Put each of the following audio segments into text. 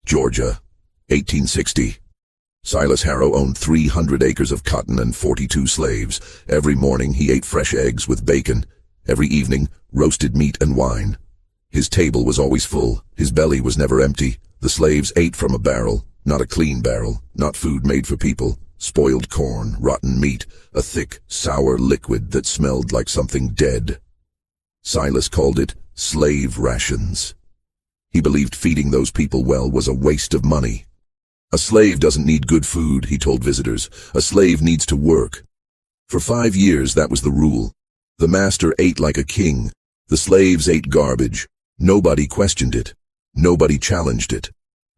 Georgia, 1860. Silas Harrow owned 300 acres of cotton and 42 slaves. Every morning he ate fresh eggs with bacon. Every evening, roasted meat and wine. His table was always full. His belly was never empty. The slaves ate from a barrel, not a clean barrel, not food made for people. Spoiled corn, rotten meat, a thick, sour liquid that smelled like something dead. Silas called it slave rations. He believed feeding those people well was a waste of money. A slave doesn't need good food, he told visitors. A slave needs to work. For 5 years, that was the rule. The master ate like a king. The slaves ate garbage. Nobody questioned it. Nobody challenged it.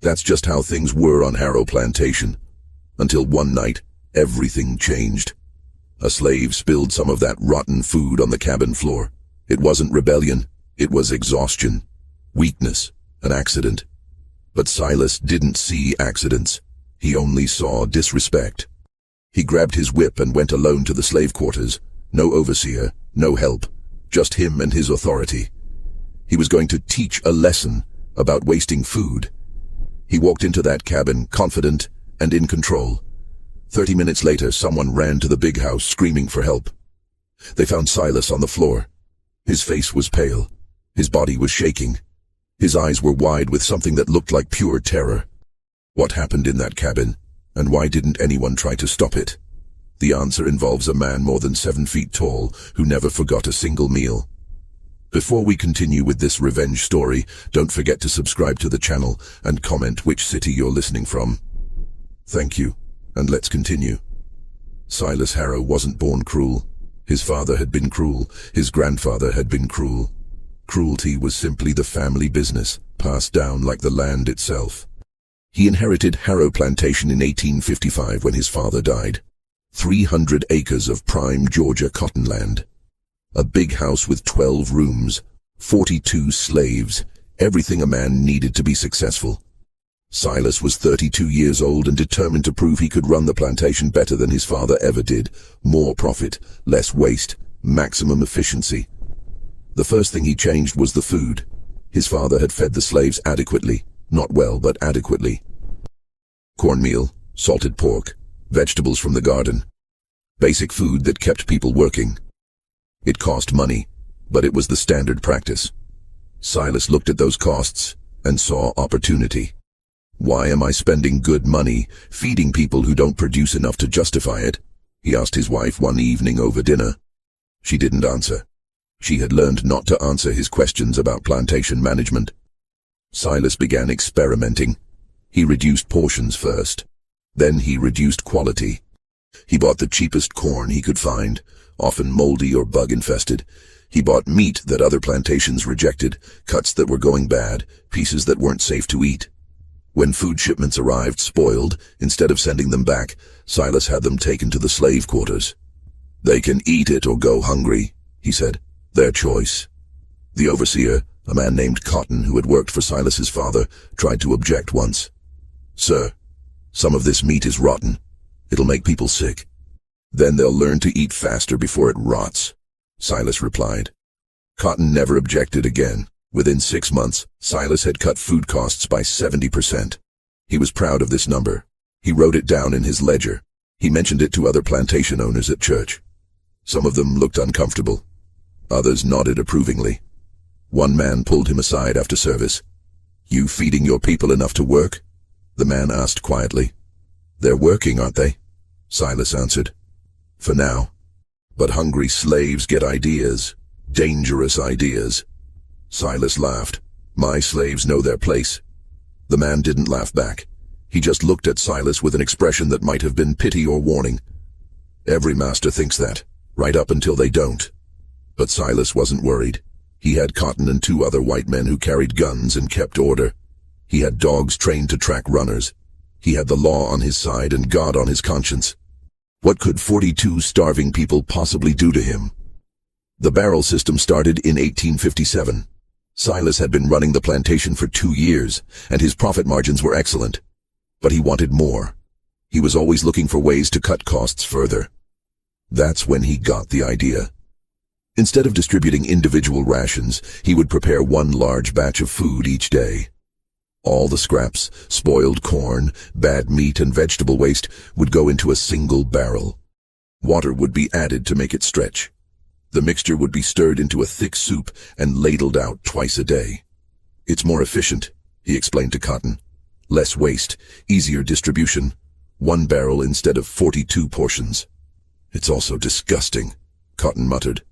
That's just how things were on Harrow Plantation. Until one night, everything changed. A slave spilled some of that rotten food on the cabin floor. It wasn't rebellion. It was exhaustion, weakness, an accident. But Silas didn't see accidents. He only saw disrespect. He grabbed his whip and went alone to the slave quarters. No overseer, no help, just him and his authority. He was going to teach a lesson about wasting food. He walked into that cabin, confident and in control. 30 minutes later, someone ran to the big house, screaming for help. They found Silas on the floor. His face was pale. His body was shaking. His eyes were wide with something that looked like pure terror. What happened in that cabin, and why didn't anyone try to stop it? The answer involves a man more than 7 feet tall who never forgot a single meal. Before we continue with this revenge story, don't forget to subscribe to the channel and comment which city you're listening from. Thank you, and let's continue. Silas Harrow wasn't born cruel. His father had been cruel. His grandfather had been cruel. Cruelty was simply the family business, passed down like the land itself. He inherited Harrow Plantation in 1855 when his father died. 300 acres of prime Georgia cotton land. A big house with 12 rooms, 42 slaves, everything a man needed to be successful. Silas was 32 years old and determined to prove he could run the plantation better than his father ever did. More profit, less waste, maximum efficiency. The first thing he changed was the food. His father had fed the slaves adequately, not well, but adequately. Cornmeal, salted pork, vegetables from the garden. Basic food that kept people working. It cost money, but it was the standard practice. Silas looked at those costs and saw opportunity. Why am I spending good money feeding people who don't produce enough to justify it? He asked his wife one evening over dinner. She didn't answer. She had learned not to answer his questions about plantation management. Silas began experimenting. He reduced portions first. Then he reduced quality. He bought the cheapest corn he could find, often moldy or bug-infested. He bought meat that other plantations rejected, cuts that were going bad, pieces that weren't safe to eat. When food shipments arrived spoiled, instead of sending them back, Silas had them taken to the slave quarters. "They can eat it or go hungry," he said. "Their choice." The overseer, a man named Cotton who had worked for Silas's father, tried to object once. "Sir, some of this meat is rotten. It'll make people sick. Then they'll learn to eat faster before it rots," Silas replied. Cotton never objected again. Within 6 months, Silas had cut food costs by 70%. He was proud of this number. He wrote it down in his ledger. He mentioned it to other plantation owners at church. Some of them looked uncomfortable. Others nodded approvingly. One man pulled him aside after service. "You feeding your people enough to work?" the man asked quietly. "They're working, aren't they?" Silas answered. "For now. But hungry slaves get ideas, dangerous ideas." Silas laughed. "My slaves know their place." The man didn't laugh back. He just looked at Silas with an expression that might have been pity or warning. Every master thinks that, right up until they don't. But Silas wasn't worried. He had Cotton and 2 other white men who carried guns and kept order. He had dogs trained to track runners. He had the law on his side and God on his conscience. What could 42 starving people possibly do to him? The barrel system started in 1857. Silas had been running the plantation for 2 years, and his profit margins were excellent. But he wanted more. He was always looking for ways to cut costs further. That's when he got the idea. Instead of distributing individual rations, he would prepare one large batch of food each day. All the scraps, spoiled corn, bad meat and vegetable waste would go into a single barrel. Water would be added to make it stretch. The mixture would be stirred into a thick soup and ladled out twice a day. It's more efficient, he explained to Cotton. Less waste, easier distribution. 1 barrel instead of 42 portions. It's also disgusting, Cotton muttered,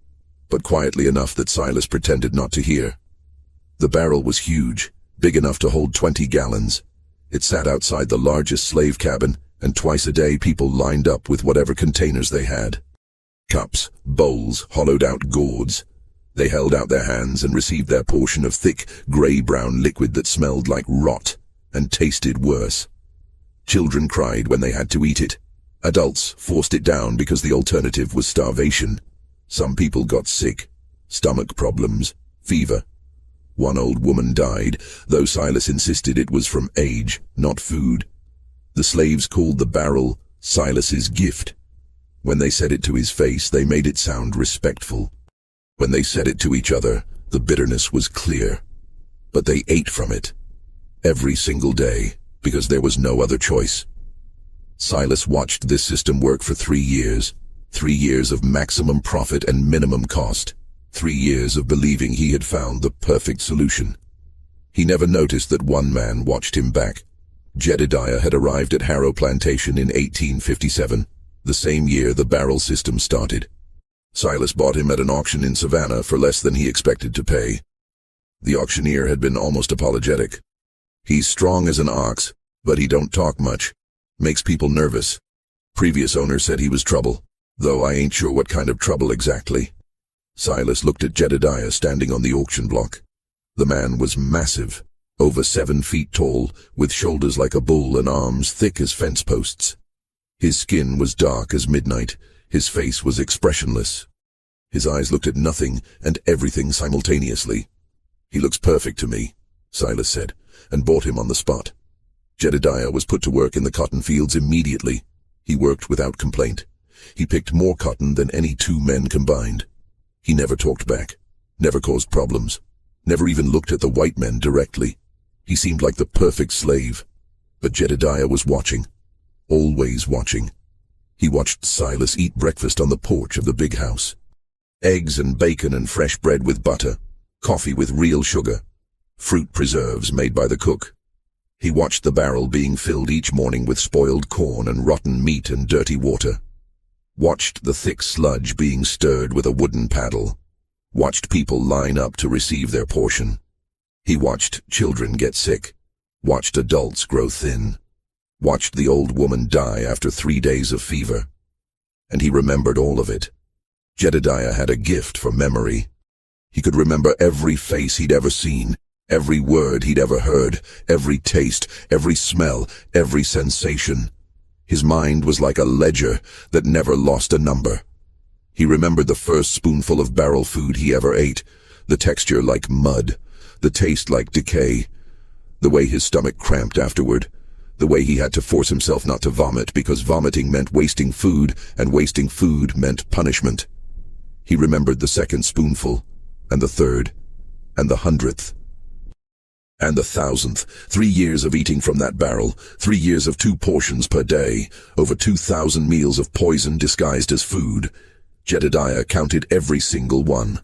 but quietly enough that Silas pretended not to hear. The barrel was huge, big enough to hold 20 gallons. It sat outside the largest slave cabin, and twice a day people lined up with whatever containers they had. Cups, bowls, hollowed-out gourds. They held out their hands and received their portion of thick, grey-brown liquid that smelled like rot and tasted worse. Children cried when they had to eat it. Adults forced it down because the alternative was starvation. Some people got sick, stomach problems, fever. One old woman died, though Silas insisted it was from age, not food. The slaves called the barrel Silas's gift. When they said it to his face, they made it sound respectful. When they said it to each other, the bitterness was clear. But they ate from it. Every single day, because there was no other choice. Silas watched this system work for 3 years. 3 years of maximum profit and minimum cost. 3 years of believing he had found the perfect solution. He never noticed that one man watched him back. Jedediah had arrived at Harrow Plantation in 1857, the same year the barrel system started. Silas bought him at an auction in Savannah for less than he expected to pay. The auctioneer had been almost apologetic. He's strong as an ox, but he don't talk much. Makes people nervous. Previous owner said he was trouble, though I ain't sure what kind of trouble exactly. Silas looked at Jedediah standing on the auction block. The man was massive, over 7 feet tall, with shoulders like a bull and arms thick as fence posts. His skin was dark as midnight. His face was expressionless. His eyes looked at nothing and everything simultaneously. He looks perfect to me, Silas said, and bought him on the spot. Jedediah was put to work in the cotton fields immediately. He worked without complaint. He picked more cotton than any 2 men combined. He never talked back, never caused problems, never even looked at the white men directly. He seemed like the perfect slave. But Jedediah was watching, always watching. He watched Silas eat breakfast on the porch of the big house. Eggs and bacon and fresh bread with butter, coffee with real sugar, fruit preserves made by the cook. He watched the barrel being filled each morning with spoiled corn and rotten meat and dirty water. Watched the thick sludge being stirred with a wooden paddle. Watched people line up to receive their portion. He watched children get sick. Watched adults grow thin. Watched the old woman die after 3 days of fever. And he remembered all of it. Jedediah had a gift for memory. He could remember every face he'd ever seen, every word he'd ever heard, every taste, every smell, every sensation. His mind was like a ledger that never lost a number. He remembered the first spoonful of barrel food he ever ate, the texture like mud, the taste like decay, the way his stomach cramped afterward, the way he had to force himself not to vomit because vomiting meant wasting food and wasting food meant punishment. He remembered the second spoonful, and the third, and the 100th. And the 1000th, 3 years of eating from that barrel, 3 years of 2 portions per day, over 2,000 meals of poison disguised as food. Jedediah counted every single one.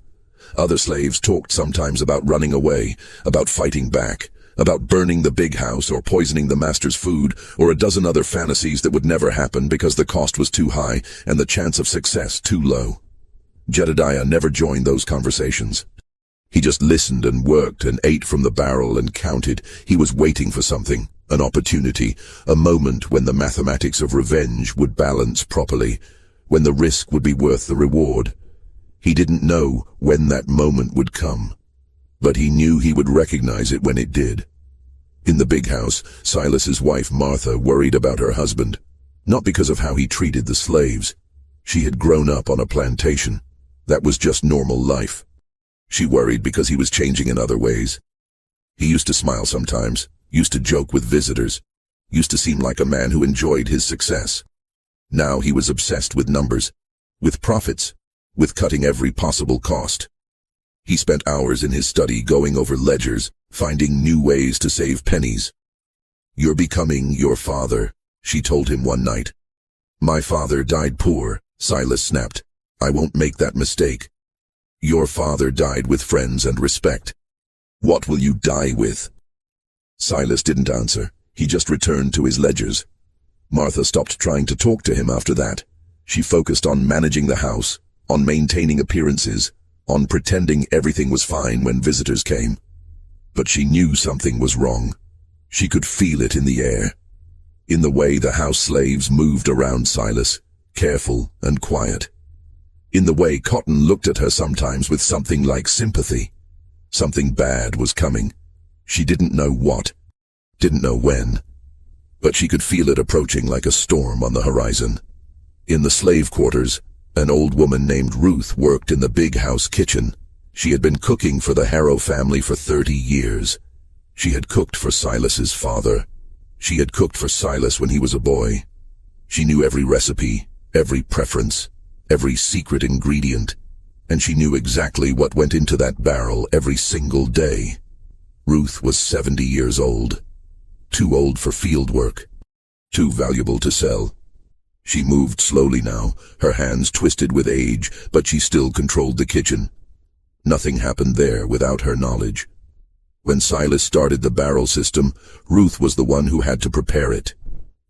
Other slaves talked sometimes about running away, about fighting back, about burning the big house or poisoning the master's food, or a dozen other fantasies that would never happen because the cost was too high and the chance of success too low. Jedediah never joined those conversations. He just listened and worked and ate from the barrel and counted. He was waiting for something, an opportunity, a moment when the mathematics of revenge would balance properly, when the risk would be worth the reward. He didn't know when that moment would come, but he knew he would recognize it when it did. In the big house, Silas's wife Martha worried about her husband, not because of how he treated the slaves. She had grown up on a plantation. That was just normal life. She worried because he was changing in other ways. He used to smile sometimes, used to joke with visitors, used to seem like a man who enjoyed his success. Now he was obsessed with numbers, with profits, with cutting every possible cost. He spent hours in his study going over ledgers, finding new ways to save pennies. "You're becoming your father," she told him one night. "My father died poor," Silas snapped. "I won't make that mistake. Your father died with friends and respect. What will you die with?" Silas didn't answer. He just returned to his ledgers. Martha stopped trying to talk to him after that. She focused on managing the house, on maintaining appearances, on pretending everything was fine when visitors came. But she knew something was wrong. She could feel it in the air. In the way the house slaves moved around Silas, careful and quiet. In the way Cotton looked at her sometimes with something like sympathy. Something bad was coming. She didn't know what, didn't know when, but she could feel it approaching like a storm on the horizon. In the slave quarters, an old woman named Ruth worked in the big house kitchen. She had been cooking for the Harrow family for 30 years. She had cooked for Silas's father. She had cooked for Silas when he was a boy. She knew every recipe, every preference, every secret ingredient, and she knew exactly what went into that barrel every single day. Ruth was 70 years old. Too old for field work. Too valuable to sell. She moved slowly now, her hands twisted with age, but she still controlled the kitchen. Nothing happened there without her knowledge. When Silas started the barrel system, Ruth was the one who had to prepare it.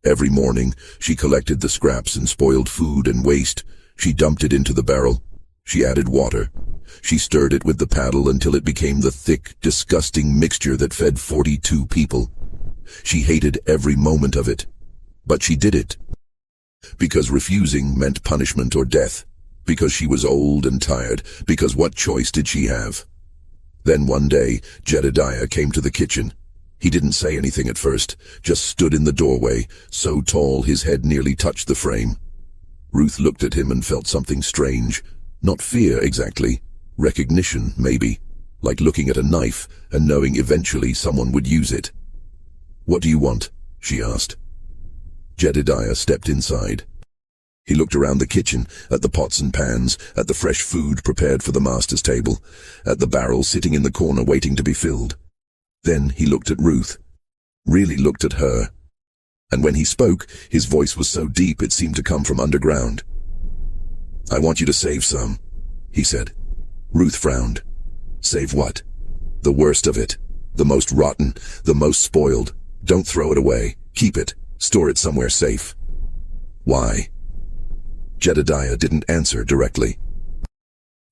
Every morning, she collected the scraps and spoiled food and waste. She dumped it into the barrel. She added water. She stirred it with the paddle until it became the thick, disgusting mixture that fed 42 people. She hated every moment of it. But she did it. Because refusing meant punishment or death. Because she was old and tired. Because what choice did she have? Then one day, Jedediah came to the kitchen. He didn't say anything at first, just stood in the doorway, so tall his head nearly touched the frame. Ruth looked at him and felt something strange. Not fear exactly. Recognition, maybe. Like looking at a knife and knowing eventually someone would use it. "What do you want?" she asked. Jedediah stepped inside. He looked around the kitchen, at the pots and pans, at the fresh food prepared for the master's table, at the barrel sitting in the corner waiting to be filled. Then he looked at Ruth. Really looked at her. And when he spoke, his voice was so deep it seemed to come from underground. "I want you to save some," he said. Ruth frowned. "Save what?" "The worst of it. The most rotten, the most spoiled. Don't throw it away. Keep it. Store it somewhere safe." "Why?" Jedediah didn't answer directly.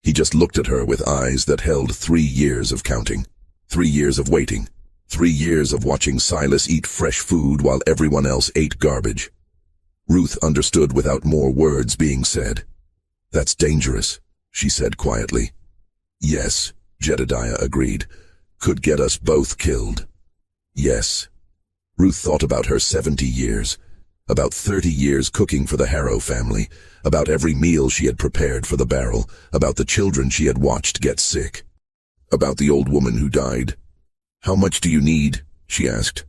He just looked at her with eyes that held 3 years of counting, 3 years of waiting, 3 years of watching Silas eat fresh food while everyone else ate garbage. Ruth understood without more words being said. "That's dangerous," she said quietly. "Yes," Jedediah agreed. "Could get us both killed." "Yes." Ruth thought about her 70 years. About 30 years cooking for the Harrow family, about every meal she had prepared for the barrel, about the children she had watched get sick, about the old woman who died. "How much do you need?" she asked.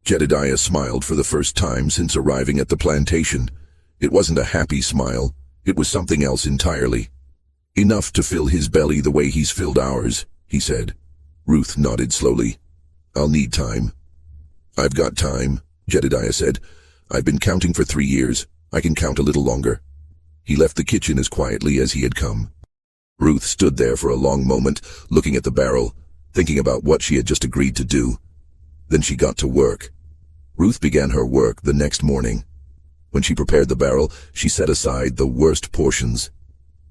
Jedediah smiled for the first time since arriving at the plantation. It wasn't a happy smile, it was something else entirely. "Enough to fill his belly the way he's filled ours," he said. Ruth nodded slowly. "I'll need time." "I've got time," Jedediah said. "I've been counting for 3 years. I can count a little longer." He left the kitchen as quietly as he had come. Ruth stood there for a long moment, looking at the barrel, thinking about what she had just agreed to do. Then she got to work. Ruth began her work the next morning. When she prepared the barrel, she set aside the worst portions.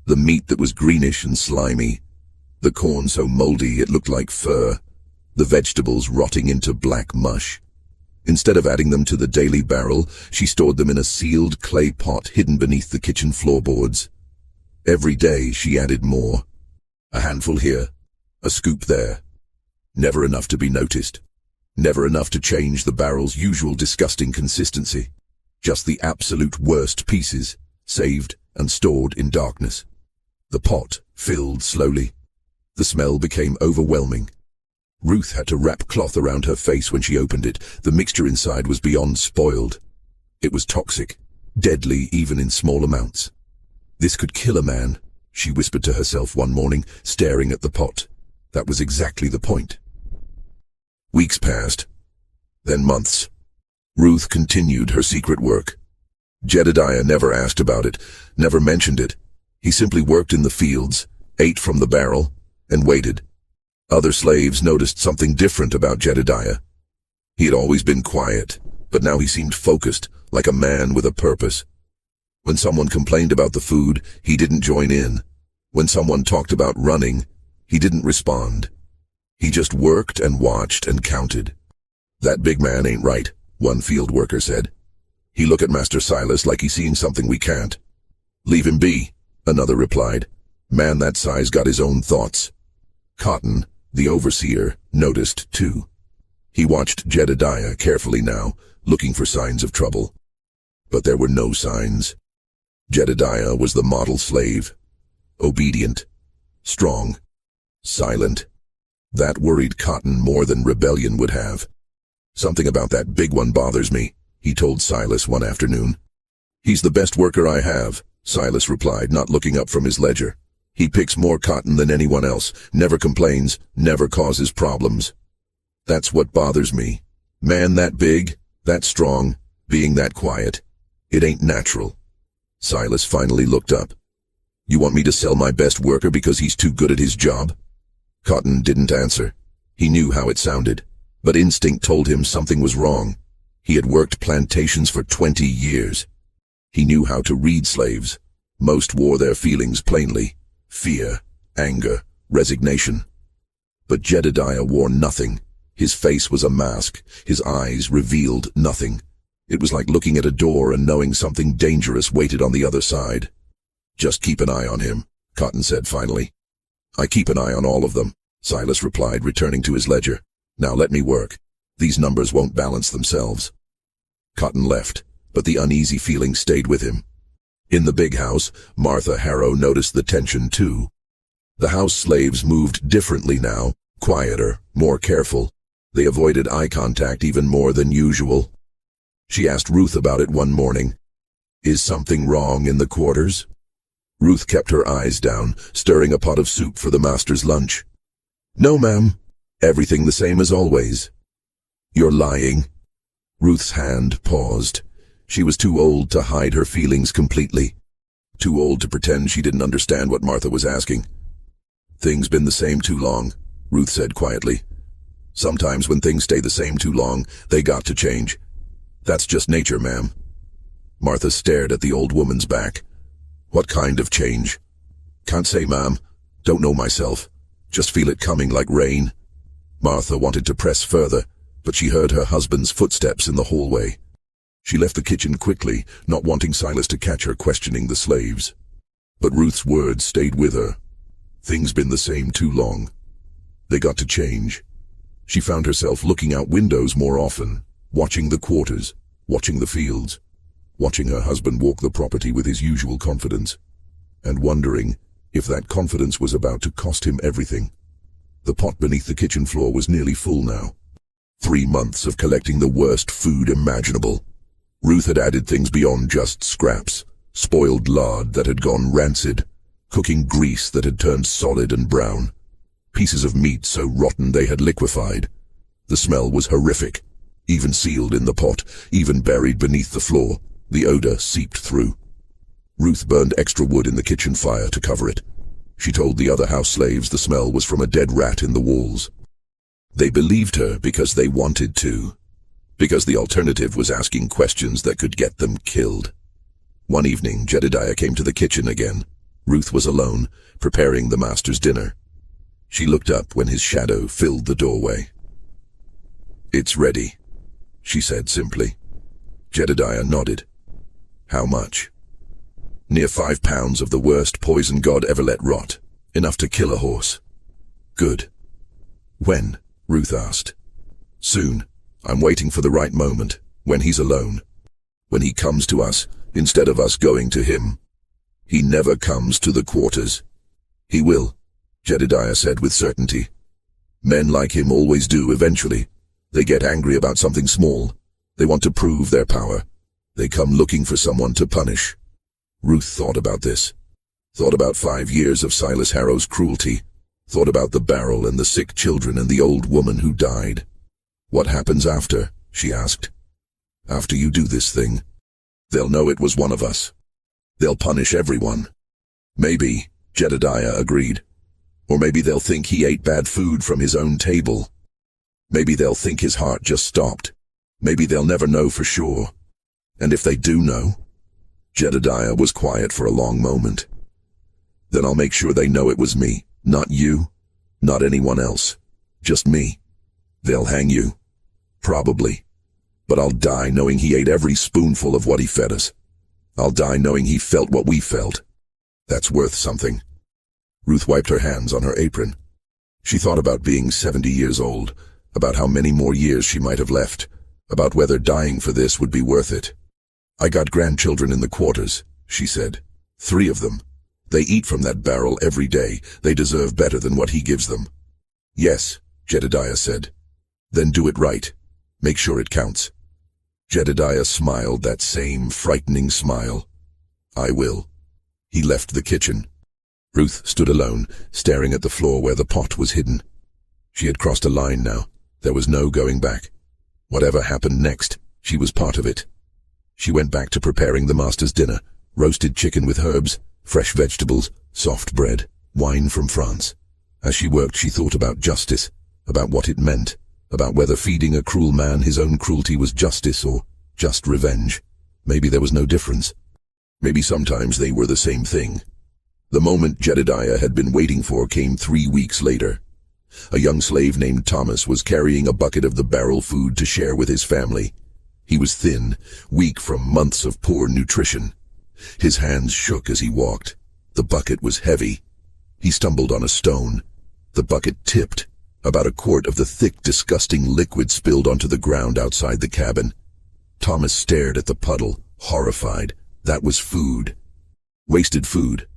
The meat that was greenish and slimy. The corn so moldy it looked like fur. The vegetables rotting into black mush. Instead of adding them to the daily barrel, she stored them in a sealed clay pot hidden beneath the kitchen floorboards. Every day she added more. A handful here, a scoop there. Never enough to be noticed. Never enough to change the barrel's usual disgusting consistency. Just the absolute worst pieces, saved and stored in darkness. The pot filled slowly. The smell became overwhelming. Ruth had to wrap cloth around her face when she opened it. The mixture inside was beyond spoiled. It was toxic, deadly even in small amounts. "This could kill a man," she whispered to herself one morning, staring at the pot. That was exactly the point. Weeks passed, then months. Ruth continued her secret work. Jedediah never asked about it, never mentioned it. He simply worked in the fields, ate from the barrel, and waited. Other slaves noticed something different about Jedediah. He had always been quiet, but now he seemed focused, like a man with a purpose. When someone complained about the food, he didn't join in. When someone talked about running, he didn't respond. He just worked and watched and counted. "That big man ain't right," one field worker said. "He look at Master Silas like he's seeing something we can't." "Leave him be," another replied. "Man that size got his own thoughts." Cotton, the overseer, noticed too. He watched Jedediah carefully now, looking for signs of trouble. But there were no signs. Jedediah was the model slave. Obedient, strong, silent. That worried Cotton more than rebellion would have. "Something about that big one bothers me," he told Silas one afternoon. "He's the best worker I have," Silas replied, not looking up from his ledger. "He picks more cotton than anyone else, never complains, never causes problems. That's what bothers me. Man that big, that strong, being that quiet. It ain't natural." Silas finally looked up. "You want me to sell my best worker because he's too good at his job?" Cotton didn't answer. He knew how it sounded, but instinct told him something was wrong. He had worked plantations for 20 years. He knew how to read slaves. Most wore their feelings plainly: fear, anger, resignation. But Jedediah wore nothing. His face was a mask. His eyes revealed nothing. It was like looking at a door and knowing something dangerous waited on the other side. "Just keep an eye on him," Cotton said finally. "I keep an eye on all of them," Silas replied, returning to his ledger. "Now let me work. These numbers won't balance themselves." Cotton left, but the uneasy feeling stayed with him. In the big house, Martha Harrow noticed the tension too. The house slaves moved differently now, quieter, more careful. They avoided eye contact even more than usual. She asked Ruth about it one morning. "Is something wrong in the quarters?" Ruth kept her eyes down, stirring a pot of soup for the master's lunch. "No, ma'am. Everything the same as always." "You're lying." Ruth's hand paused. She was too old to hide her feelings completely. Too old to pretend she didn't understand what Martha was asking. "Things been the same too long," Ruth said quietly. "Sometimes when things stay the same too long, they got to change. That's just nature, ma'am." Martha stared at the old woman's back. "What kind of change?" "Can't say, ma'am. Don't know myself. Just feel it coming like rain." Martha wanted to press further, but she heard her husband's footsteps in the hallway. She left the kitchen quickly, not wanting Silas to catch her questioning the slaves. But Ruth's words stayed with her. Things been the same too long. They got to change. She found herself looking out windows more often, watching the quarters, watching the fields, watching her husband walk the property with his usual confidence, and wondering if that confidence was about to cost him everything. The pot beneath the kitchen floor was nearly full now. 3 months of collecting the worst food imaginable. Ruth had added things beyond just scraps: spoiled lard that had gone rancid, cooking grease that had turned solid and brown, pieces of meat so rotten they had liquefied. The smell was horrific. Even sealed in the pot, even buried beneath the floor, the odor seeped through. Ruth burned extra wood in the kitchen fire to cover it. She told the other house slaves the smell was from a dead rat in the walls. They believed her because they wanted to, because the alternative was asking questions that could get them killed. One evening, Jedediah came to the kitchen again. Ruth was alone, preparing the master's dinner. She looked up when his shadow filled the doorway. "It's ready," she said simply. Jedediah nodded. "How much?" "Near 5 pounds of the worst poison God ever let rot. Enough to kill a horse." "Good." "When?" Ruth asked. "Soon. I'm waiting for the right moment, when he's alone. When he comes to us, instead of us going to him. He never comes to the quarters." "He will," Jedediah said with certainty. "Men like him always do eventually. They get angry about something small. They want to prove their power. They come looking for someone to punish." Ruth thought about this. Thought about 5 years of Silas Harrow's cruelty. Thought about the barrel and the sick children and the old woman who died. "What happens after?" she asked. "After you do this thing, they'll know it was one of us. They'll punish everyone." "Maybe," Jedediah agreed. "Or maybe they'll think he ate bad food from his own table. Maybe they'll think his heart just stopped. Maybe they'll never know for sure. And if they do know..." Jedediah was quiet for a long moment. "Then I'll make sure they know it was me. Not you. Not anyone else. Just me. They'll hang you. Probably. But I'll die knowing he ate every spoonful of what he fed us. I'll die knowing he felt what we felt. That's worth something." Ruth wiped her hands on her apron. She thought about being 70 years old, about how many more years she might have left, about whether dying for this would be worth it. "I got grandchildren in the quarters," she said. "3 of them. They eat from that barrel every day. They deserve better than what he gives them." "Yes," Jedediah said. "Then do it right. Make sure it counts." Jedediah smiled that same frightening smile. "I will." He left the kitchen. Ruth stood alone, staring at the floor where the pot was hidden. She had crossed a line now. There was no going back. Whatever happened next, she was part of it. She went back to preparing the master's dinner: roasted chicken with herbs, fresh vegetables, soft bread, wine from France. As she worked, she thought about justice, about what it meant, about whether feeding a cruel man his own cruelty was justice or just revenge. Maybe there was no difference. Maybe sometimes they were the same thing. The moment Jedediah had been waiting for came 3 weeks later. A young slave named Thomas was carrying a bucket of the barrel food to share with his family. He was thin, weak from months of poor nutrition. His hands shook as he walked. The bucket was heavy. He stumbled on a stone. The bucket tipped. About a quart of the thick, disgusting liquid spilled onto the ground outside the cabin. Thomas stared at the puddle, horrified. That was food. Wasted food.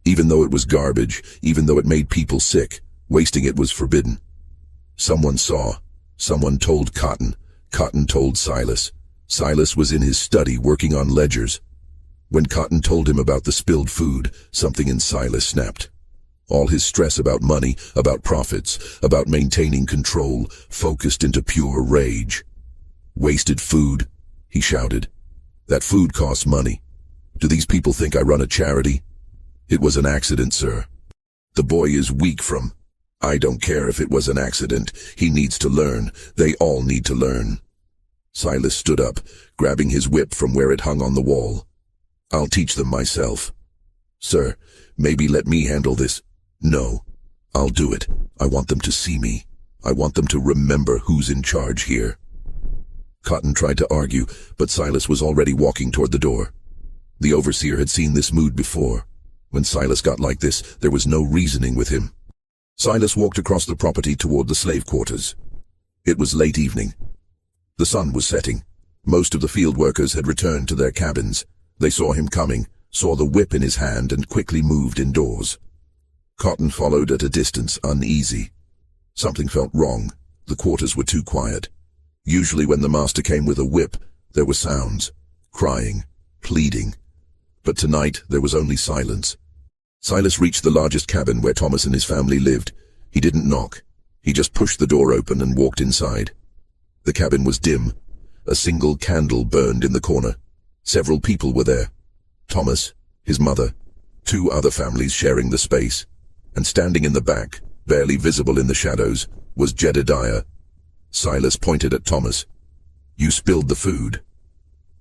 Even though it was garbage, even though it made people sick, wasting it was forbidden. Someone saw. Someone told Cotton. Cotton told Silas. Silas was in his study working on ledgers. When Cotton told him about the spilled food, something in Silas snapped. All his stress about money, about profits, about maintaining control, focused into pure rage. "Wasted food," he shouted. "That food costs money. Do these people think I run a charity? It was an accident, sir. The boy is weak from..." "I don't care if it was an accident. He needs to learn. They all need to learn." Silas stood up, grabbing his whip from where it hung on the wall. "I'll teach them myself." "Sir, maybe let me handle this." "No, I'll do it. I want them to see me. I want them to remember who's in charge here." Cotton tried to argue, but Silas was already walking toward the door. The overseer had seen this mood before. When Silas got like this, there was no reasoning with him. Silas walked across the property toward the slave quarters. It was late evening. The sun was setting. Most of the field workers had returned to their cabins. They saw him coming, saw the whip in his hand, and quickly moved indoors. Cotton followed at a distance, uneasy. Something felt wrong. The quarters were too quiet. Usually when the master came with a whip, there were sounds, crying, pleading. But tonight there was only silence. Silas reached the largest cabin where Thomas and his family lived. He didn't knock. He just pushed the door open and walked inside. The cabin was dim. A single candle burned in the corner. Several people were there. Thomas, his mother, 2 other families sharing the space. And standing in the back, barely visible in the shadows, was Jedediah. Silas pointed at Thomas. "You spilled the food."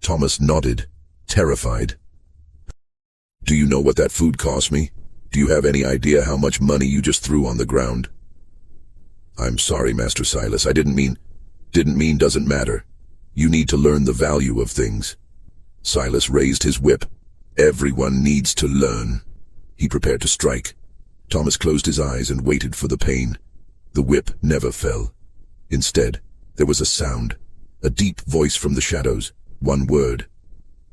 Thomas nodded, terrified. "Do you know what that food cost me? Do you have any idea how much money you just threw on the ground?" "I'm sorry, Master Silas. I didn't mean doesn't matter. You need to learn the value of things." Silas raised his whip. "Everyone needs to learn." He prepared to strike. Thomas closed his eyes and waited for the pain. The whip never fell. Instead, there was a sound, a deep voice from the shadows, one word.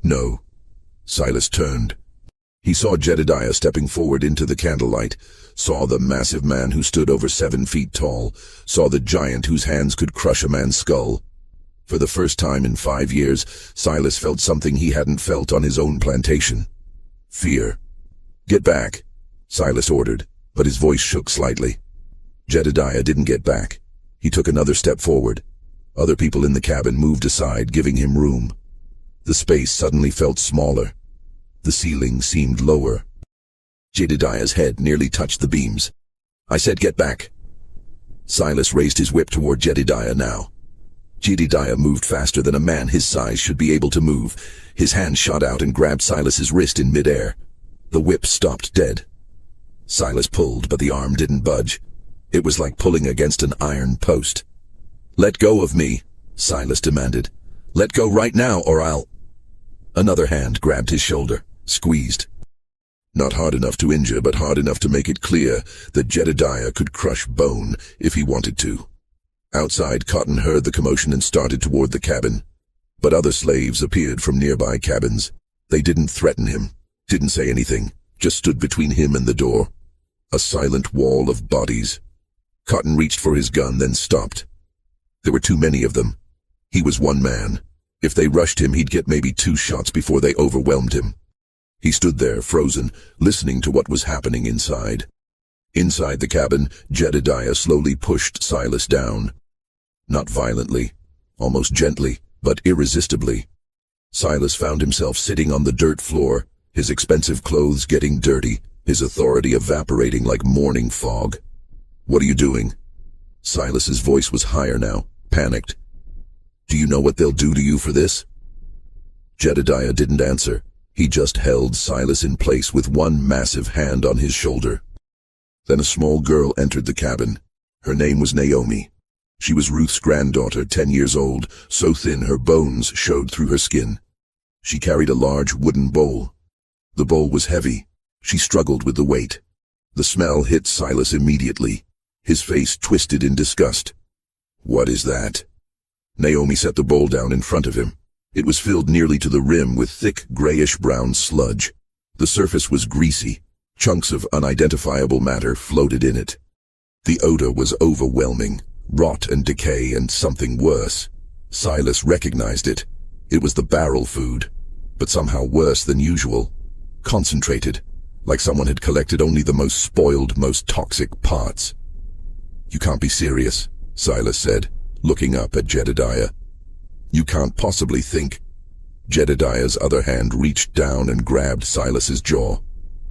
"No." Silas turned. He saw Jedediah stepping forward into the candlelight, saw the massive man who stood over 7 feet tall, saw the giant whose hands could crush a man's skull. For the first time in 5 years, Silas felt something he hadn't felt on his own plantation. Fear. "Get back," Silas ordered, but his voice shook slightly. Jedediah didn't get back. He took another step forward. Other people in the cabin moved aside, giving him room. The space suddenly felt smaller. The ceiling seemed lower. Jedediah's head nearly touched the beams. I said, "Get back." Silas raised his whip toward Jedediah now. Jedediah moved faster than a man his size should be able to move. His hand shot out and grabbed Silas's wrist in midair. The whip stopped dead. Silas pulled, but the arm didn't budge. It was like pulling against an iron post. "Let go of me," Silas demanded. "Let go right now, or I'll—" Another hand grabbed his shoulder, squeezed. Not hard enough to injure, but hard enough to make it clear that Jedediah could crush bone if he wanted to. Outside, Cotton heard the commotion and started toward the cabin. But other slaves appeared from nearby cabins. They didn't threaten him, didn't say anything, just stood between him and the door. A silent wall of bodies. Cotton reached for his gun, then stopped. There were too many of them. He was one man. If they rushed him, he'd get maybe 2 shots before they overwhelmed him. He stood there, frozen, listening to what was happening inside. Inside the cabin, Jedediah slowly pushed Silas down. Not violently, almost gently, but irresistibly. Silas found himself sitting on the dirt floor, his expensive clothes getting dirty, his authority evaporating like morning fog. "What are you doing?" Silas's voice was higher now, panicked. "Do you know what they'll do to you for this?" Jedediah didn't answer. He just held Silas in place with one massive hand on his shoulder. Then a small girl entered the cabin. Her name was Naomi. She was Ruth's granddaughter, 10 years old, so thin her bones showed through her skin. She carried a large wooden bowl. The bowl was heavy. She struggled with the weight. The smell hit Silas immediately. His face twisted in disgust. "What is that?" Naomi set the bowl down in front of him. It was filled nearly to the rim with thick, grayish-brown sludge. The surface was greasy. Chunks of unidentifiable matter floated in it. The odor was overwhelming, rot and decay and something worse. Silas recognized it. It was the barrel food, but somehow worse than usual. Concentrated, like someone had collected only the most spoiled, most toxic parts. "You can't be serious," Silas said, looking up at Jedediah. "You can't possibly think—" Jedediah's other hand reached down and grabbed Silas's jaw,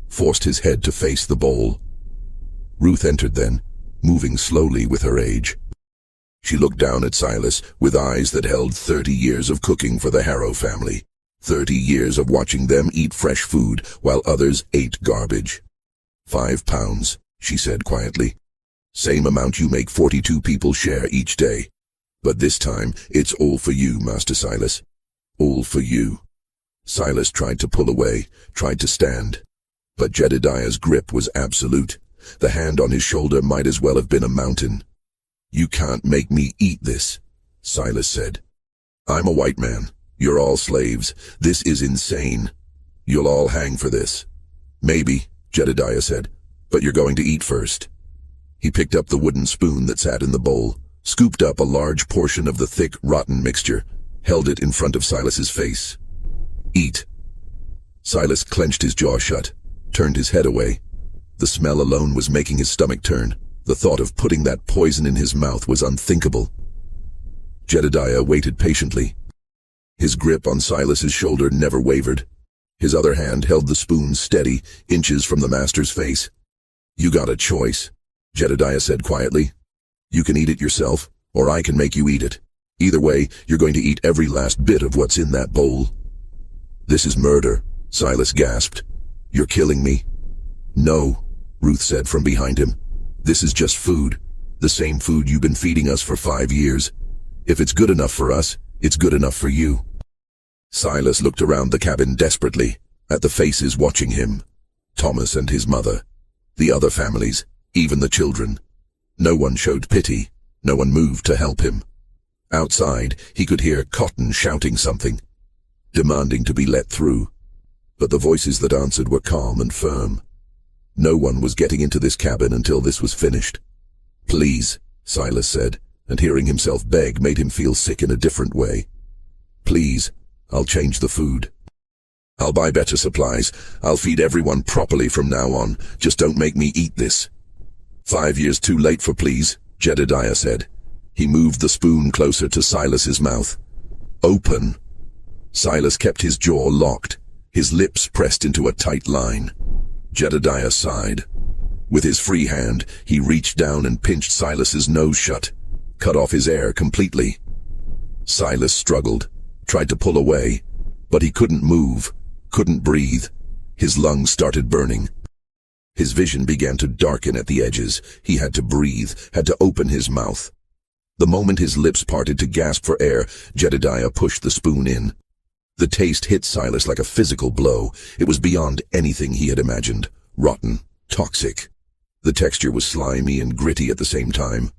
forced his head to face the bowl. Ruth entered then, moving slowly with her age. She looked down at Silas with eyes that held 30 years of cooking for the Harrow family, 30 years of watching them eat fresh food while others ate garbage. £5, she said quietly. "Same amount you make 42 people share each day. But this time, it's all for you, Master Silas. All for you." Silas tried to pull away, tried to stand. But Jedediah's grip was absolute. The hand on his shoulder might as well have been a mountain. "You can't make me eat this," Silas said. "I'm a white man. You're all slaves. This is insane. You'll all hang for this." "Maybe," Jedediah said, "but you're going to eat first." He picked up the wooden spoon that sat in the bowl, scooped up a large portion of the thick, rotten mixture, held it in front of Silas's face. "Eat." Silas clenched his jaw shut, turned his head away. The smell alone was making his stomach turn. The thought of putting that poison in his mouth was unthinkable. Jedediah waited patiently. His grip on Silas's shoulder never wavered. His other hand held the spoon steady, inches from the master's face. "You got a choice," Jedediah said quietly. "You can eat it yourself, or I can make you eat it. Either way, you're going to eat every last bit of what's in that bowl." "This is murder," Silas gasped. "You're killing me." "No," Ruth said from behind him. "This is just food. The same food you've been feeding us for 5 years. If it's good enough for us, it's good enough for you." Silas looked around the cabin desperately, at the faces watching him. Thomas and his mother. The other families, even the children. No one showed pity. No one moved to help him. Outside, he could hear Cotton shouting something, demanding to be let through. But the voices that answered were calm and firm. No one was getting into this cabin until this was finished. "Please," Silas said, and hearing himself beg made him feel sick in a different way. "Please, I'll change the food. I'll buy better supplies. I'll feed everyone properly from now on. Just don't make me eat this." 5 years too late for please," Jedediah said. He moved the spoon closer to Silas's mouth. Open. Silas kept his jaw locked, his lips pressed into a tight line. Jedediah sighed. With his free hand, he reached down and pinched Silas's nose shut, cut off his air completely. Silas struggled, tried to pull away, but he couldn't move, couldn't breathe. His lungs started burning. His vision began to darken at the edges. He had to breathe, had to open his mouth. The moment his lips parted to gasp for air, Jedediah pushed the spoon in. The taste hit Silas like a physical blow. It was beyond anything he had imagined. Rotten, toxic. The texture was slimy and gritty at the same time.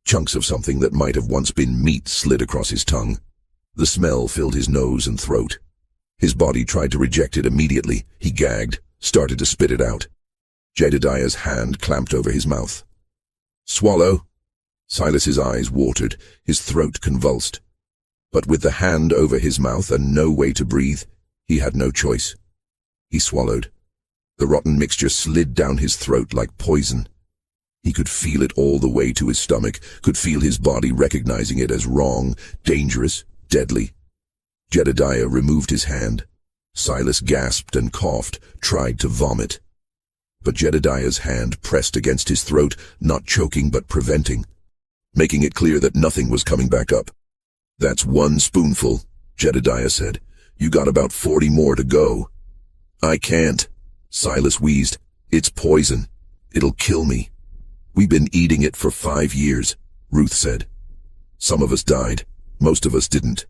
Chunks of something that might have once been meat slid across his tongue. The smell filled his nose and throat. His body tried to reject it immediately. He gagged, started to spit it out. Jedediah's hand clamped over his mouth. Swallow. Silas's eyes watered, his throat convulsed. But with the hand over his mouth and no way to breathe, he had no choice. He swallowed. The rotten mixture slid down his throat like poison. He could feel it all the way to his stomach, could feel his body recognizing it as wrong, dangerous, deadly. Jedediah removed his hand. Silas gasped and coughed, tried to vomit. But Jedediah's hand pressed against his throat, not choking but preventing, making it clear that nothing was coming back up. That's one spoonful, Jedediah said. You got about 40 more to go. I can't, Silas wheezed. It's poison. It'll kill me. We've been eating it for 5 years, Ruth said. Some of us died. Most of us didn't.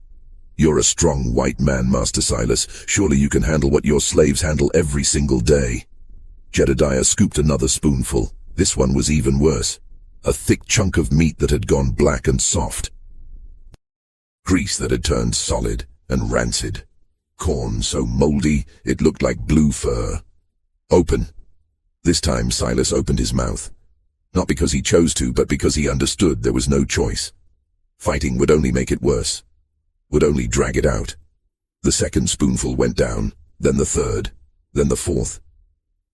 You're a strong white man, Master Silas. Surely you can handle what your slaves handle every single day. Jedediah scooped another spoonful. This one was even worse. A thick chunk of meat that had gone black and soft. Grease that had turned solid and rancid. Corn so moldy it looked like blue fur. Open. This time Silas opened his mouth. Not because he chose to, but because he understood there was no choice. Fighting would only make it worse. Would only drag it out. The second spoonful went down, then the third, then the fourth.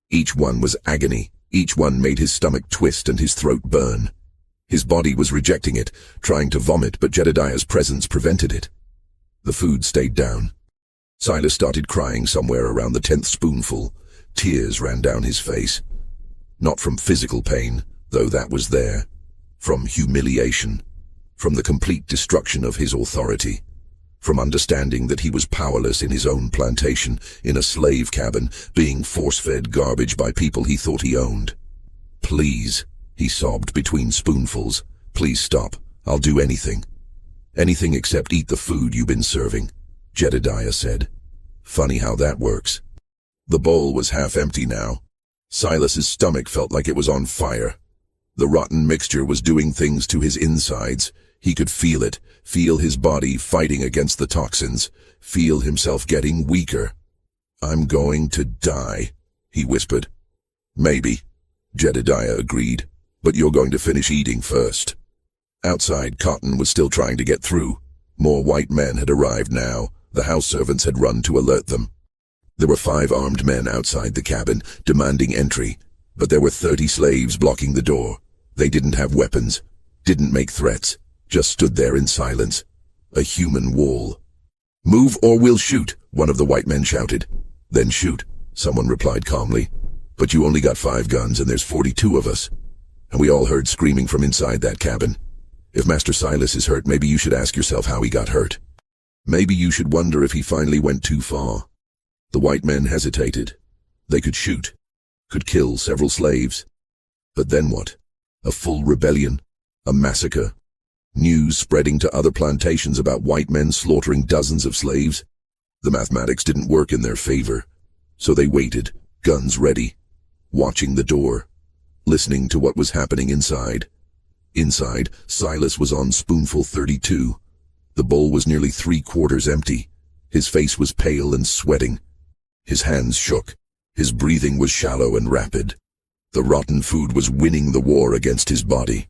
Each one was agony. Each one made his stomach twist and his throat burn. His body was rejecting it, trying to vomit, but Jedediah's presence prevented it. The food stayed down. Silas started crying somewhere around the 10th spoonful. Tears ran down his face. Not from physical pain, though that was there. From humiliation. From the complete destruction of his authority. From understanding that he was powerless in his own plantation, in a slave cabin, being force-fed garbage by people he thought he owned. Please, he sobbed between spoonfuls. Please stop. I'll do anything. Anything except eat the food you've been serving, Jedediah said. Funny how that works. The bowl was half empty now. Silas's stomach felt like it was on fire. The rotten mixture was doing things to his insides. He could feel it, feel his body fighting against the toxins, feel himself getting weaker. I'm going to die, he whispered. Maybe, Jedediah agreed, but you're going to finish eating first. Outside, Cotton was still trying to get through. More white men had arrived now. The house servants had run to alert them. There were 5 armed men outside the cabin, demanding entry, but there were 30 slaves blocking the door. They didn't have weapons, didn't make threats, just stood there in silence. A human wall. Move or we'll shoot, one of the white men shouted. Then shoot, someone replied calmly. But you only got 5 guns and there's 42 of us. And we all heard screaming from inside that cabin. If Master Silas is hurt, maybe you should ask yourself how he got hurt. Maybe you should wonder if he finally went too far. The white men hesitated. They could shoot, could kill several slaves. But then what? A full rebellion? A massacre? News spreading to other plantations about white men slaughtering dozens of slaves? The mathematics didn't work in their favor. So they waited, guns ready, watching the door, listening to what was happening inside. Inside, Silas was on spoonful 32. The bowl was nearly 3/4 empty. His face was pale and sweating. His hands shook. His breathing was shallow and rapid. The rotten food was winning the war against his body.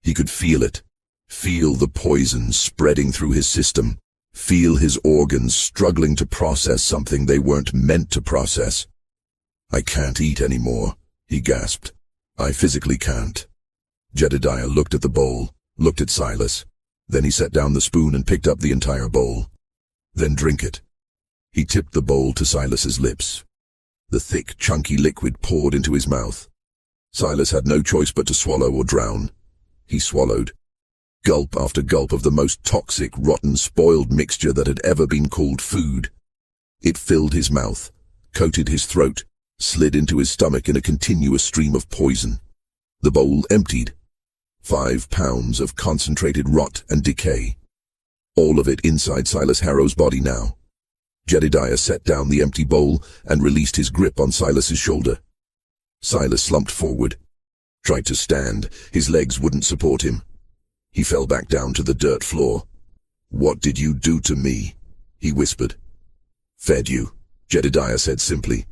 He could feel it. Feel the poison spreading through his system. Feel his organs struggling to process something they weren't meant to process. I can't eat anymore, he gasped. I physically can't. Jedediah looked at the bowl, looked at Silas. Then he set down the spoon and picked up the entire bowl. Then drink it. He tipped the bowl to Silas's lips. The thick, chunky liquid poured into his mouth. Silas had no choice but to swallow or drown. He swallowed. Gulp after gulp of the most toxic, rotten, spoiled mixture that had ever been called food. It filled his mouth, coated his throat, slid into his stomach in a continuous stream of poison. The bowl emptied. 5 pounds of concentrated rot and decay. All of it inside Silas Harrow's body now. Jedediah set down the empty bowl and released his grip on Silas's shoulder. Silas slumped forward. Tried to stand. His legs wouldn't support him. He fell back down to the dirt floor. "What did you do to me?" he whispered. "Fed you," Jedediah said simply.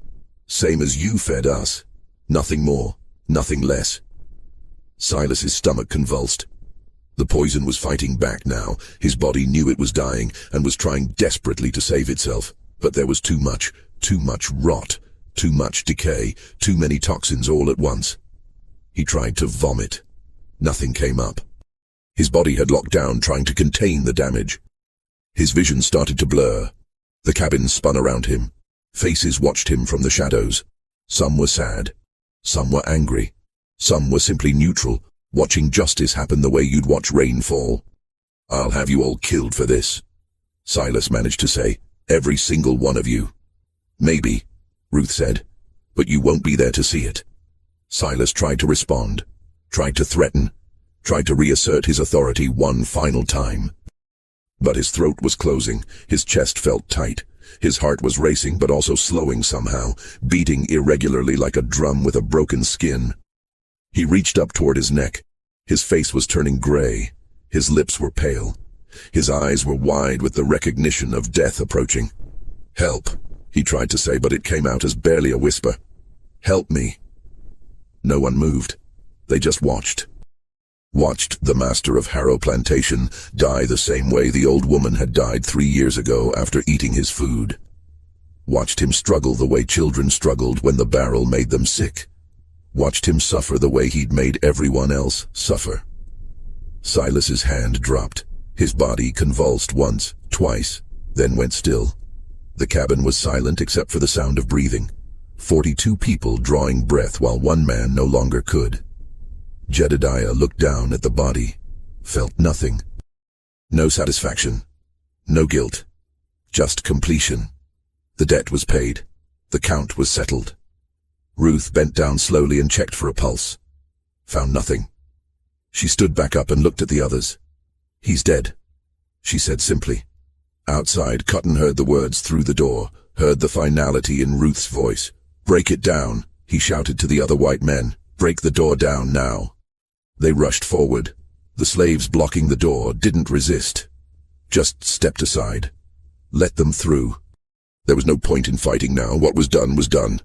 "Same as you fed us. Nothing more, nothing less." Silas's stomach convulsed. The poison was fighting back now. His body knew it was dying and was trying desperately to save itself. But there was too much rot, too much decay, too many toxins all at once. He tried to vomit. Nothing came up. His body had locked down, trying to contain the damage. His vision started to blur. The cabin spun around him. Faces watched him from the shadows. Some were sad. Some were angry. Some were simply neutral, watching justice happen the way you'd watch rain fall. "I'll have you all killed for this," Silas managed to say. "Every single one of you." "Maybe," Ruth said, "but you won't be there to see it." Silas tried to respond, tried to threaten, tried to reassert his authority one final time. But his throat was closing, his chest felt tight, his heart was racing but also slowing somehow, beating irregularly like a drum with a broken skin. He reached up toward his neck. His face was turning gray. His lips were pale. His eyes were wide with the recognition of death approaching. "Help," he tried to say, but it came out as barely a whisper. "Help me." No one moved. They just watched. Watched the master of Harrow Plantation die the same way the old woman had died 3 years ago after eating his food. Watched him struggle the way children struggled when the barrel made them sick. Watched him suffer the way he'd made everyone else suffer. Silas's hand dropped. His body convulsed once, twice, then went still. The cabin was silent except for the sound of breathing. 42 people drawing breath while one man no longer could. Jedediah looked down at the body, felt nothing. No satisfaction, no guilt, just completion. The debt was paid. The count was settled. Ruth bent down slowly and checked for a pulse. Found nothing. She stood back up and looked at the others. "He's dead," she said simply. Outside, Cotton heard the words through the door, heard the finality in Ruth's voice. "Break it down," he shouted to the other white men. "Break the door down now." They rushed forward. The slaves blocking the door didn't resist. Just stepped aside. Let them through. There was no point in fighting now. What was done was done.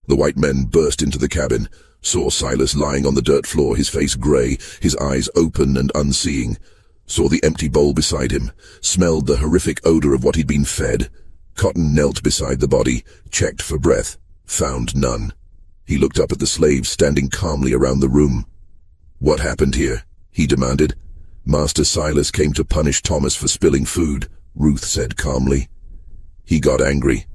The white men burst into the cabin, saw Silas lying on the dirt floor, his face gray, his eyes open and unseeing, saw the empty bowl beside him, smelled the horrific odor of what he'd been fed. Cotton knelt beside the body, checked for breath, found none. He looked up at the slaves standing calmly around the room. "What happened here?" he demanded. "Master Silas came to punish Thomas for spilling food," Ruth said calmly. "He got angry.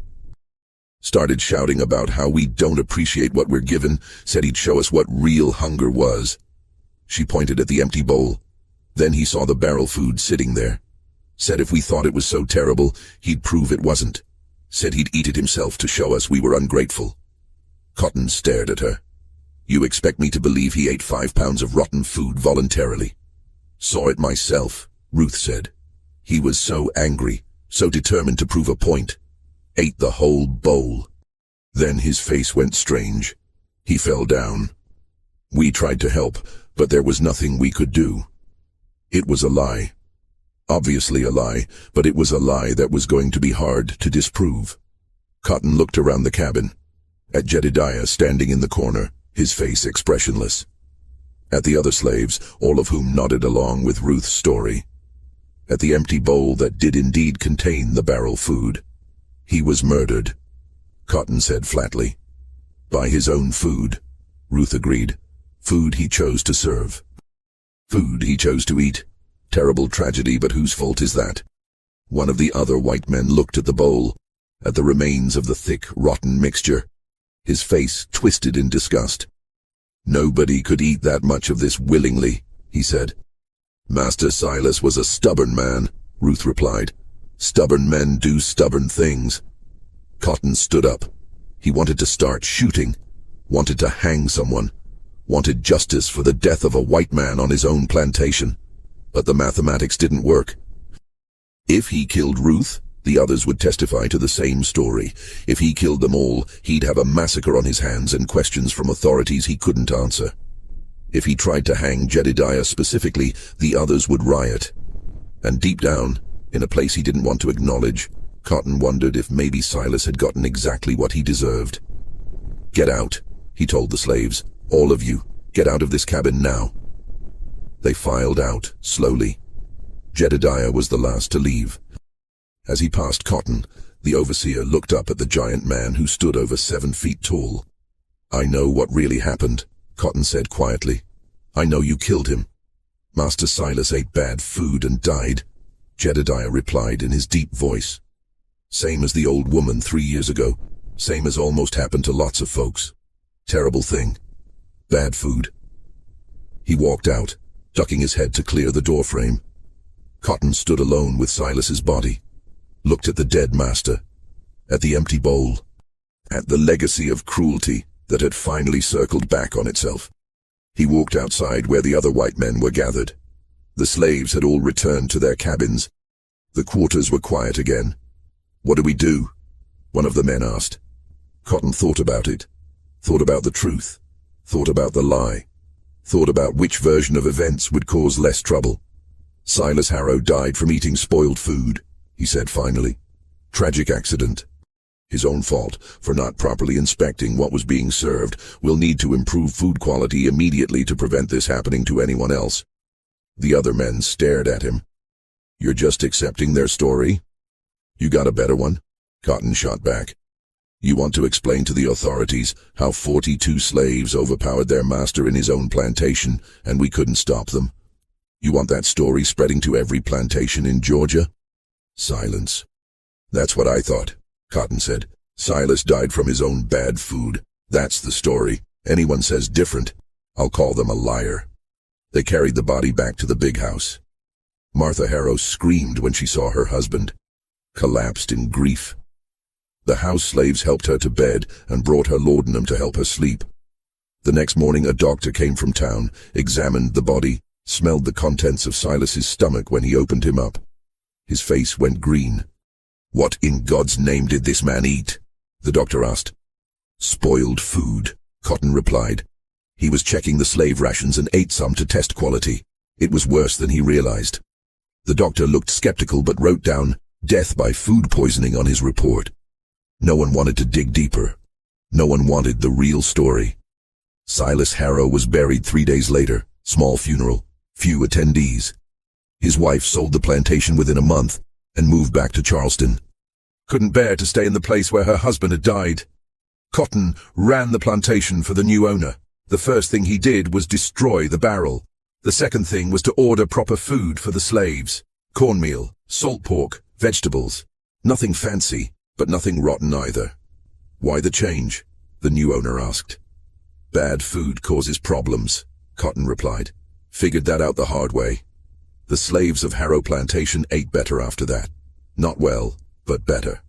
Started shouting about how we don't appreciate what we're given, said he'd show us what real hunger was." She pointed at the empty bowl. Then he saw the barrel food sitting there. Said if we thought it was so terrible, he'd prove it wasn't. Said he'd eat it himself to show us we were ungrateful. Cotton stared at her. "You expect me to believe he ate 5 pounds of rotten food voluntarily?" "Saw it myself," Ruth said. "He was so angry, so determined to prove a point. Ate the whole bowl." Then his face went strange. He fell down. We tried to help, but there was nothing we could do. It was a lie. Obviously a lie, but it was a lie that was going to be hard to disprove. Cotton looked around the cabin, at Jedediah standing in the corner, his face expressionless. At the other slaves, all of whom nodded along with Ruth's story. At the empty bowl that did indeed contain the barrel food. "He was murdered," Cotton said flatly. "By his own food," Ruth agreed. "Food he chose to serve." Food he chose to eat. Terrible tragedy, but whose fault is that? One of the other white men looked at the bowl, at the remains of the thick, rotten mixture. His face twisted in disgust. Nobody could eat that much of this willingly, he said. Master Silas was a stubborn man, Ruth replied. Stubborn men do stubborn things. Cotton stood up. He wanted to start shooting, wanted to hang someone, wanted justice for the death of a white man on his own plantation. But the mathematics didn't work. If he killed Ruth, the others would testify to the same story. If he killed them all, he'd have a massacre on his hands and questions from authorities he couldn't answer. If he tried to hang Jedediah specifically, the others would riot. And deep down, in a place he didn't want to acknowledge, Cotton wondered if maybe Silas had gotten exactly what he deserved. Get out, he told the slaves. All of you, get out of this cabin now. They filed out, slowly. Jedediah was the last to leave. As he passed Cotton, the overseer looked up at the giant man who stood over 7 feet tall. I know what really happened, Cotton said quietly. I know you killed him. Master Silas ate bad food and died, Jedediah replied in his deep voice. Same as the old woman 3 years ago. Same as almost happened to lots of folks. Terrible thing. Bad food. He walked out, ducking his head to clear the doorframe. Cotton stood alone with Silas's body, looked at the dead master, at the empty bowl, at the legacy of cruelty that had finally circled back on itself. He walked outside where the other white men were gathered. The slaves had all returned to their cabins. The quarters were quiet again. What do we do? One of the men asked. Cotton thought about it, thought about the truth, thought about the lie, thought about which version of events would cause less trouble. Silas Harrow died from eating spoiled food, he said finally. Tragic accident. His own fault for not properly inspecting what was being served. We'll need to improve food quality immediately to prevent this happening to anyone else. The other men stared at him. You're just accepting their story? You got a better one? Cotton shot back. You want to explain to the authorities how 42 slaves overpowered their master in his own plantation and we couldn't stop them? You want that story spreading to every plantation in Georgia? Silence. That's what I thought, Cotton said. Silas died from his own bad food. That's the story. Anyone says different, I'll call them a liar. They carried the body back to the big house. Martha Harrow screamed when she saw her husband, collapsed in grief. The house slaves helped her to bed and brought her laudanum to help her sleep. The next morning a doctor came from town, examined the body, smelled the contents of Silas's stomach when he opened him up. His face went green. What in God's name did this man eat? The doctor asked. Spoiled food, Cotton replied. He was checking the slave rations and ate some to test quality. It was worse than he realized. The doctor looked skeptical but wrote down death by food poisoning on his report. No one wanted to dig deeper. No one wanted the real story. Silas Harrow was buried 3 days later. Small funeral. Few attendees. His wife sold the plantation within a month and moved back to Charleston. Couldn't bear to stay in the place where her husband had died. Cotton ran the plantation for the new owner. The first thing he did was destroy the barrel. The second thing was to order proper food for the slaves. Cornmeal, salt pork, vegetables. Nothing fancy, but nothing rotten either. Why the change? The new owner asked. Bad food causes problems, Cotton replied. Figured that out the hard way. The slaves of Harrow Plantation ate better after that. Not well, but better.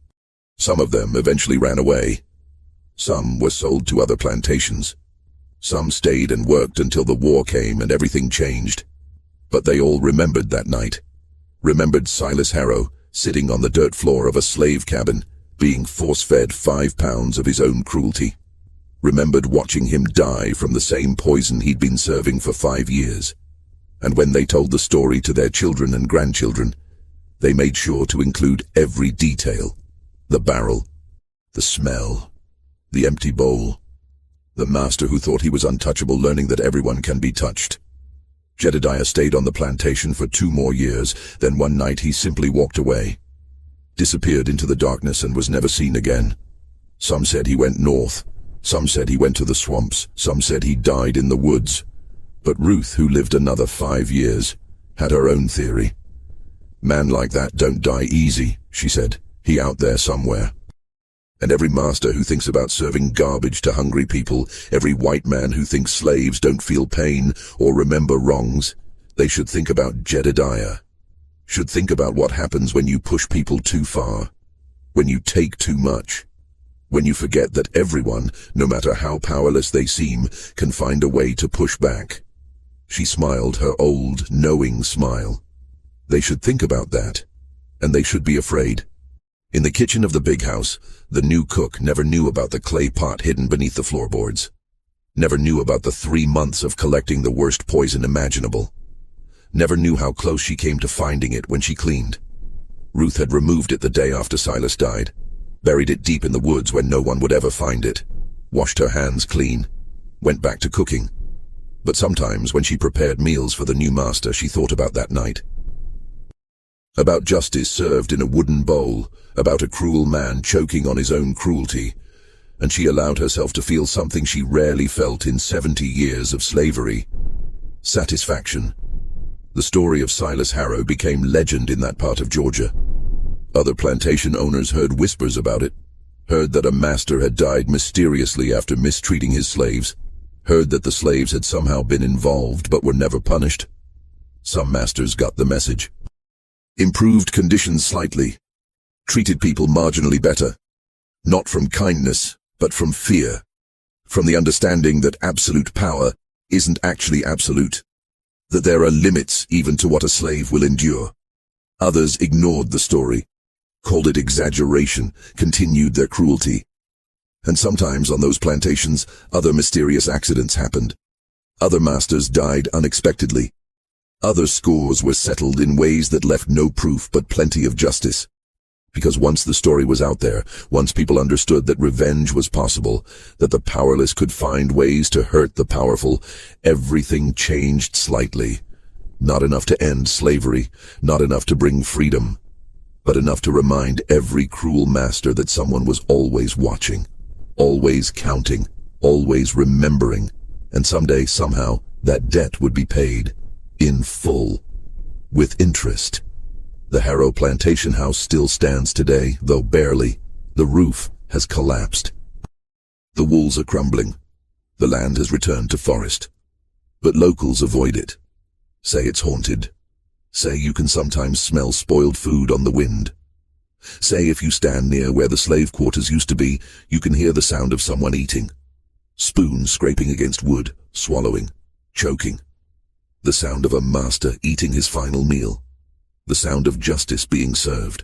Some of them eventually ran away. Some were sold to other plantations. Some stayed and worked until the war came and everything changed. But they all remembered that night. Remembered Silas Harrow sitting on the dirt floor of a slave cabin, being force-fed 5 pounds of his own cruelty. Remembered watching him die from the same poison he'd been serving for 5 years. And when they told the story to their children and grandchildren, they made sure to include every detail. The barrel, the smell, the empty bowl, the master who thought he was untouchable learning that everyone can be touched. Jedediah stayed on the plantation for 2 more years, then one night he simply walked away. Disappeared into the darkness and was never seen again. Some said he went north. Some said he went to the swamps. Some said he died in the woods. But Ruth, who lived another 5 years, had her own theory. "Man like that don't die easy," she said. "He out there somewhere." And every master who thinks about serving garbage to hungry people, every white man who thinks slaves don't feel pain or remember wrongs, they should think about Jedediah. Should think about what happens when you push people too far, when you take too much, when you forget that everyone, no matter how powerless they seem, can find a way to push back. She smiled her old, knowing smile. They should think about that, and they should be afraid. In the kitchen of the big house, the new cook never knew about the clay pot hidden beneath the floorboards. Never knew about the 3 months of collecting the worst poison imaginable. Never knew how close she came to finding it when she cleaned. Ruth had removed it the day after Silas died, buried it deep in the woods where no one would ever find it, washed her hands clean, went back to cooking. But sometimes when she prepared meals for the new master, she thought about that night. About justice served in a wooden bowl, about a cruel man choking on his own cruelty, and she allowed herself to feel something she rarely felt in 70 years of slavery: satisfaction. The story of Silas Harrow became legend in that part of Georgia. Other plantation owners heard whispers about it, heard that a master had died mysteriously after mistreating his slaves, heard that the slaves had somehow been involved but were never punished. Some masters got the message. Improved conditions slightly, treated people marginally better, not from kindness, but from fear, from the understanding that absolute power isn't actually absolute, that there are limits even to what a slave will endure. Others ignored the story, called it exaggeration, continued their cruelty. And sometimes on those plantations, other mysterious accidents happened. Other masters died unexpectedly. Other scores were settled in ways that left no proof but plenty of justice. Because once the story was out there, once people understood that revenge was possible, that the powerless could find ways to hurt the powerful, everything changed slightly. Not enough to end slavery, not enough to bring freedom, but enough to remind every cruel master that someone was always watching, always counting, always remembering, and someday, somehow, that debt would be paid. In full, with interest. The Harrow plantation house still stands today, though barely. The roof has collapsed. The walls are crumbling. The land has returned to forest. But locals avoid it. Say it's haunted. Say you can sometimes smell spoiled food on the wind. Say if you stand near where the slave quarters used to be, you can hear the sound of someone eating. Spoons scraping against wood, swallowing, choking. The sound of a master eating his final meal. The sound of justice being served.